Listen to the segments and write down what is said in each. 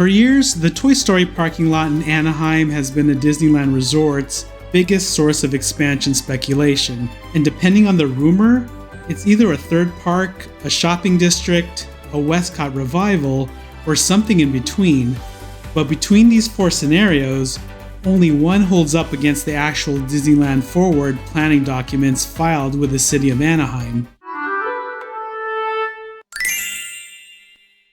For years, the Toy Story parking lot in Anaheim has been the Disneyland Resort's biggest source of expansion speculation, and depending on the rumor, it's either a third park, a shopping district, a WestCOT revival, or something in between. But between these four scenarios, only one holds up against the actual DisneylandForward planning documents filed with the City of Anaheim.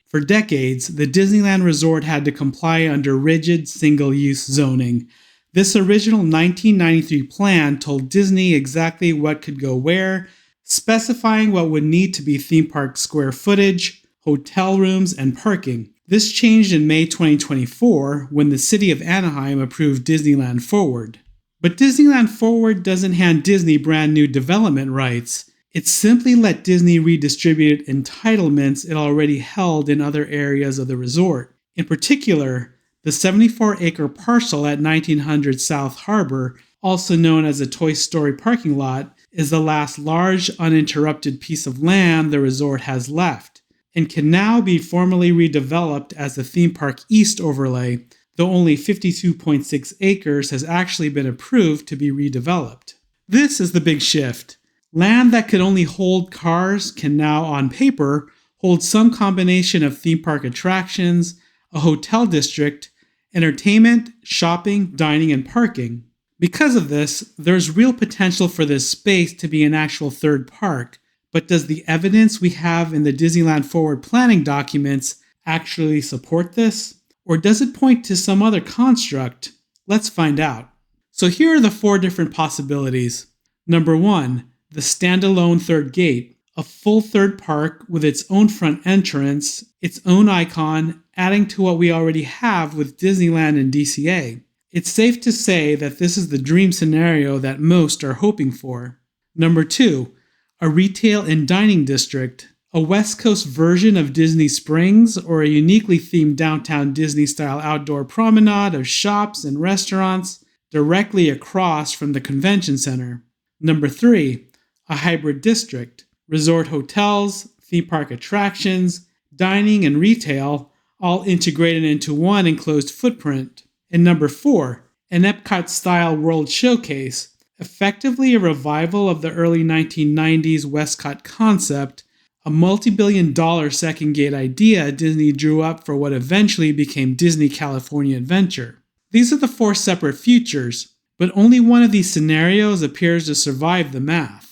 For decades, the Disneyland Resort had to comply under rigid single-use zoning. This original 1993 plan told Disney exactly what could go where, specifying what would need to be theme park square footage, hotel rooms, and parking. This changed in May 2024 when the City of Anaheim approved DisneylandForward. But DisneylandForward doesn't hand Disney brand new development rights. It simply let Disney redistribute entitlements it already held in other areas of the resort. In particular, the 74-acre parcel at 1900 South Harbor, also known as the Toy Story parking lot, is the last large, uninterrupted piece of land the resort has left, and can now be formally redeveloped as the Theme Park East overlay, though only 52.6 acres has actually been approved to be redeveloped. This is the big shift. Land that could only hold cars can now, on paper, hold some combination of theme park attractions, a hotel district, entertainment, shopping, dining, and parking. Because of this, there's real potential for this space to be an actual third park, but does the evidence we have in the DisneylandForward planning documents actually support this? Or does it point to some other construct? Let's find out. So here are the four different possibilities. Number 1. The standalone third gate, a full third park with its own front entrance, its own icon, adding to what we already have with Disneyland and DCA. It's safe to say that this is the dream scenario that most are hoping for. Number 2, a retail and dining district, a West Coast version of Disney Springs or a uniquely themed downtown Disney-style outdoor promenade of shops and restaurants directly across from the convention center. Number 3, a hybrid district, resort hotels, theme park attractions, dining, and retail, all integrated into one enclosed footprint. And number 4, an Epcot-style World Showcase, effectively a revival of the early 1990s WestCOT concept, a multi-billion-dollar second gate idea Disney drew up for what eventually became Disney California Adventure. These are the four separate futures, but only one of these scenarios appears to survive the math.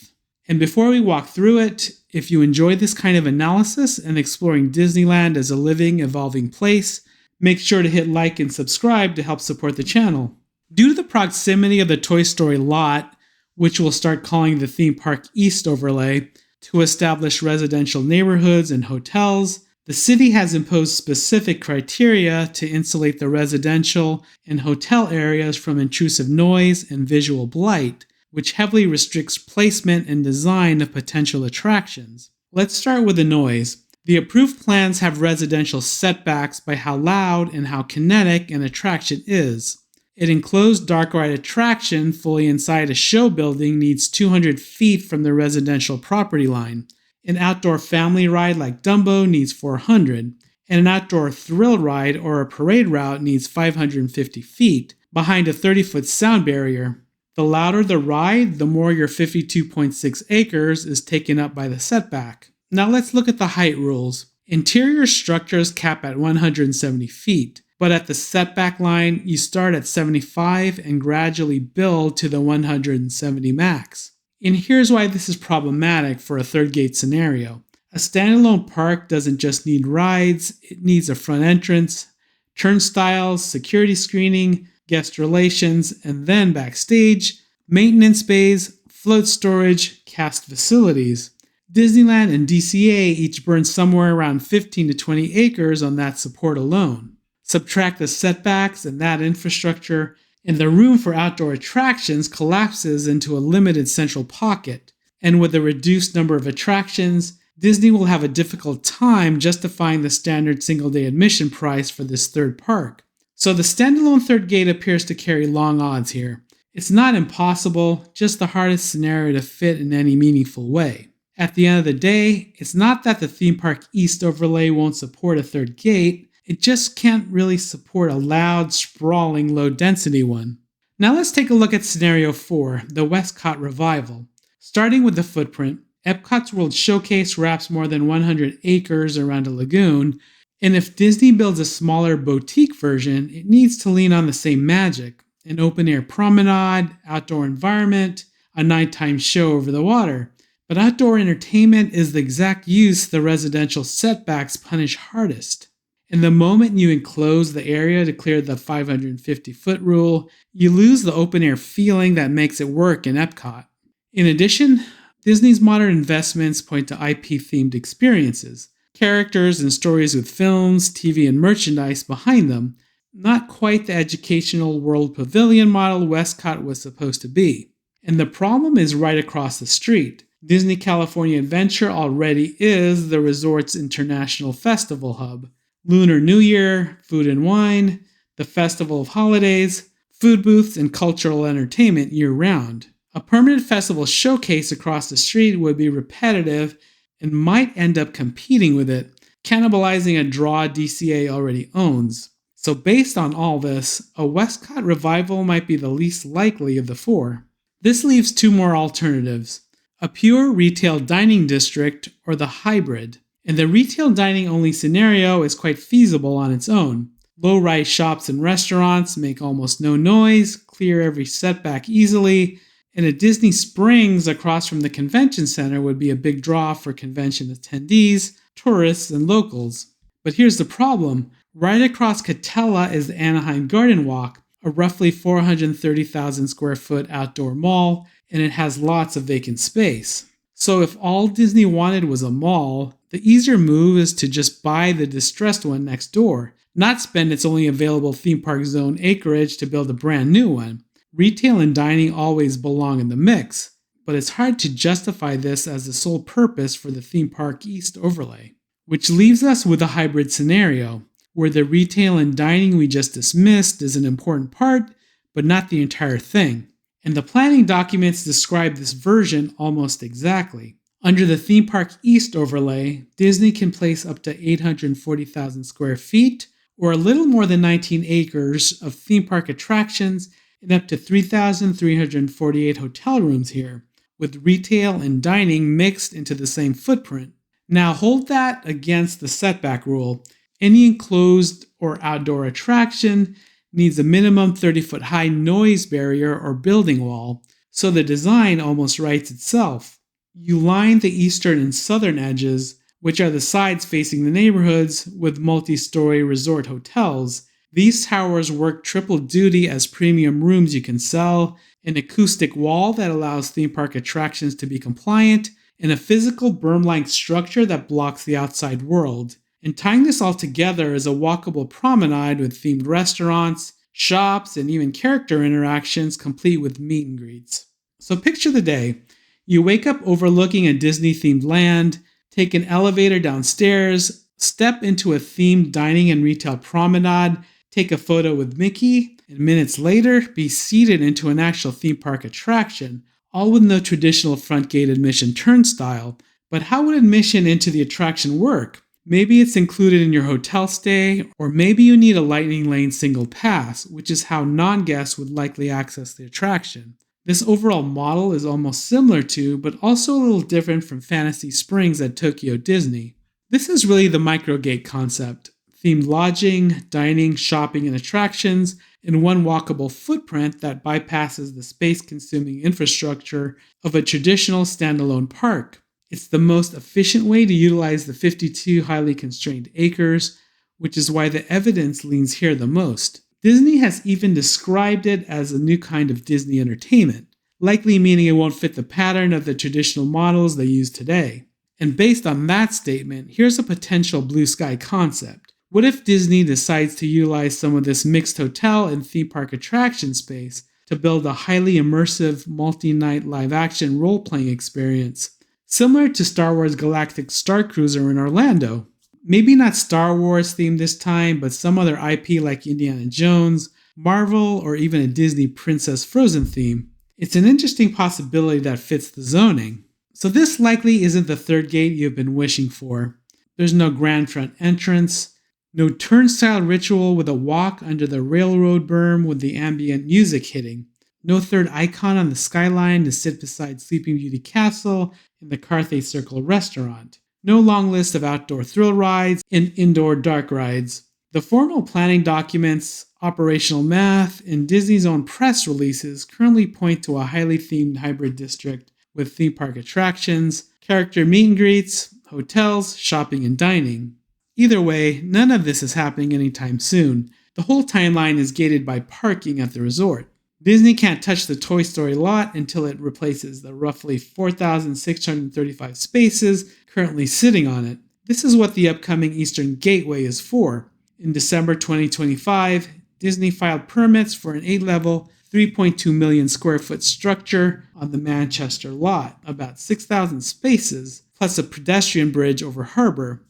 And before we walk through it, if you enjoy this kind of analysis and exploring Disneyland as a living, evolving place, make sure to hit like and subscribe to help support the channel. Due to the proximity of the Toy Story lot, which we'll start calling the Theme Park East overlay, to establish residential neighborhoods and hotels, the city has imposed specific criteria to insulate the residential and hotel areas from intrusive noise and visual blight, which heavily restricts placement and design of potential attractions. Let's start with the noise. The approved plans have residential setbacks by how loud and how kinetic an attraction is. An enclosed dark ride attraction fully inside a show building needs 200 feet from the residential property line. An outdoor family ride like Dumbo needs 400, and an outdoor thrill ride or a parade route needs 550 feet, behind a 30-foot sound barrier. The louder the ride, the more your 52.6 acres is taken up by the setback. Now let's look at the height rules. Interior structures cap at 170 feet, but at the setback line, you start at 75 and gradually build to the 170 max. And here's why this is problematic for a third gate scenario. A standalone park doesn't just need rides, it needs a front entrance, turnstiles, security screening, guest relations, and then backstage, maintenance bays, float storage, cast facilities. Disneyland and DCA each burn somewhere around 15 to 20 acres on that support alone. Subtract the setbacks and that infrastructure, and the room for outdoor attractions collapses into a limited central pocket. And with a reduced number of attractions, Disney will have a difficult time justifying the standard single-day admission price for this third park. So the standalone third gate appears to carry long odds here. It's not impossible, just the hardest scenario to fit in any meaningful way. At the end of the day, it's not that the Theme Park East overlay won't support a third gate, It just can't really support a loud, sprawling, low-density one. Now let's take a look at Scenario 4, the WestCOT Revival. Starting with the footprint, Epcot's World Showcase wraps more than 100 acres around a lagoon, and if Disney builds a smaller boutique version, it needs to lean on the same magic: an open-air promenade, outdoor environment, a nighttime show over the water. But outdoor entertainment is the exact use the residential setbacks punish hardest. And the moment you enclose the area to clear the 550-foot rule, you lose the open-air feeling that makes it work in Epcot. In addition, Disney's modern investments point to IP-themed experiences, characters and stories with films, TV, and merchandise behind them, not quite the educational World Pavilion model WestCOT was supposed to be. And the problem is right across the street. Disney California Adventure already is the resort's international festival hub. Lunar New Year, food and wine, the Festival of Holidays, food booths, and cultural entertainment year-round. A permanent festival showcase across the street would be repetitive and might end up competing with it, cannibalizing a draw DCA already owns. So based on all this, a WestCOT revival might be the least likely of the four. This leaves two more alternatives: a pure retail dining district or the hybrid. And the retail dining only scenario is quite feasible on its own. Low-rise shops and restaurants make almost no noise, clear every setback easily, and a Disney Springs across from the convention center would be a big draw for convention attendees, tourists, and locals. But here's the problem. Right across Catella is the Anaheim Garden Walk, a roughly 430,000 square foot outdoor mall, and it has lots of vacant space. So if all Disney wanted was a mall, the easier move is to just buy the distressed one next door, not spend its only available theme park zone acreage to build a brand new one. Retail and dining always belong in the mix, but it's hard to justify this as the sole purpose for the Theme Park East overlay. Which leaves us with a hybrid scenario, where the retail and dining we just dismissed is an important part, but not the entire thing. And the planning documents describe this version almost exactly. Under the Theme Park East overlay, Disney can place up to 840,000 square feet, or a little more than 19 acres, of theme park attractions and up to 3,348 hotel rooms here, with retail and dining mixed into the same footprint. Now hold that against the setback rule. Any enclosed or outdoor attraction needs a minimum 30-foot high noise barrier or building wall, so the design almost writes itself. You line the eastern and southern edges, which are the sides facing the neighborhoods, with multi-story resort hotels. These towers work triple duty as premium rooms you can sell, an acoustic wall that allows theme park attractions to be compliant, and a physical berm-like structure that blocks the outside world. And tying this all together is a walkable promenade with themed restaurants, shops, and even character interactions complete with meet and greets. So picture the day. You wake up overlooking a Disney-themed land, take an elevator downstairs, step into a themed dining and retail promenade, take a photo with Mickey, and minutes later, be seated into an actual theme park attraction, all with no traditional front gate admission turnstile. But how would admission into the attraction work? Maybe it's included in your hotel stay, or maybe you need a Lightning Lane single pass, which is how non-guests would likely access the attraction. This overall model is almost similar to, but also a little different from Fantasy Springs at Tokyo Disney. This is really the microgate concept: themed lodging, dining, shopping, and attractions in one walkable footprint that bypasses the space-consuming infrastructure of a traditional standalone park. It's the most efficient way to utilize the 52 highly constrained acres, which is why the evidence leans here the most. Disney has even described it as a new kind of Disney entertainment, likely meaning it won't fit the pattern of the traditional models they use today. And based on that statement, here's a potential blue sky concept. What if Disney decides to utilize some of this mixed hotel and theme park attraction space to build a highly immersive multi-night live-action role-playing experience, similar to Star Wars Galactic Star Cruiser in Orlando? Maybe not Star Wars themed this time, but some other IP like Indiana Jones, Marvel, or even a Disney Princess Frozen theme. It's an interesting possibility that fits the zoning. So this likely isn't the third gate you've been wishing for. There's no grand front entrance, No turnstile ritual with a walk under the railroad berm with the ambient music hitting. No third icon on the skyline to sit beside Sleeping Beauty Castle in the Carthay Circle restaurant. No long list of outdoor thrill rides and indoor dark rides. The formal planning documents, operational math, and Disney's own press releases currently point to a highly themed hybrid district with theme park attractions, character meet and greets, hotels, shopping, and dining. Either way, none of this is happening anytime soon. The whole timeline is gated by parking at the resort. Disney can't touch the Toy Story lot until it replaces the roughly 4,635 spaces currently sitting on it. This is what the upcoming Eastern Gateway is for. In December 2025, Disney filed permits for an 8-level, 3.2 million square foot structure on the Manchester lot, about 6,000 spaces, plus a pedestrian bridge over harbor,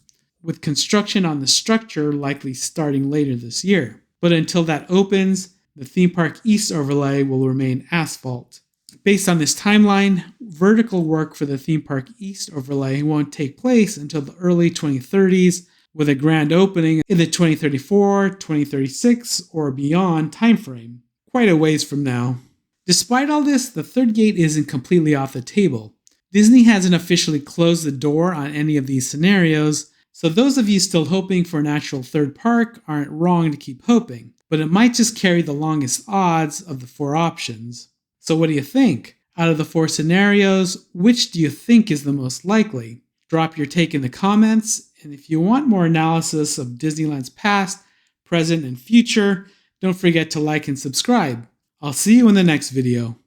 with construction on the structure likely starting later this year. But until that opens, the Theme Park East overlay will remain asphalt. Based on this timeline, vertical work for the Theme Park East overlay won't take place until the early 2030s, with a grand opening in the 2034, 2036, or beyond timeframe. Quite a ways from now. Despite all this, the third gate isn't completely off the table. Disney hasn't officially closed the door on any of these scenarios, so those of you still hoping for an actual third park aren't wrong to keep hoping, but it might just carry the longest odds of the 4 options. So what do you think? Out of the 4 scenarios, which do you think is the most likely? Drop your take in the comments, and if you want more analysis of Disneyland's past, present, and future, don't forget to like and subscribe. I'll see you in the next video.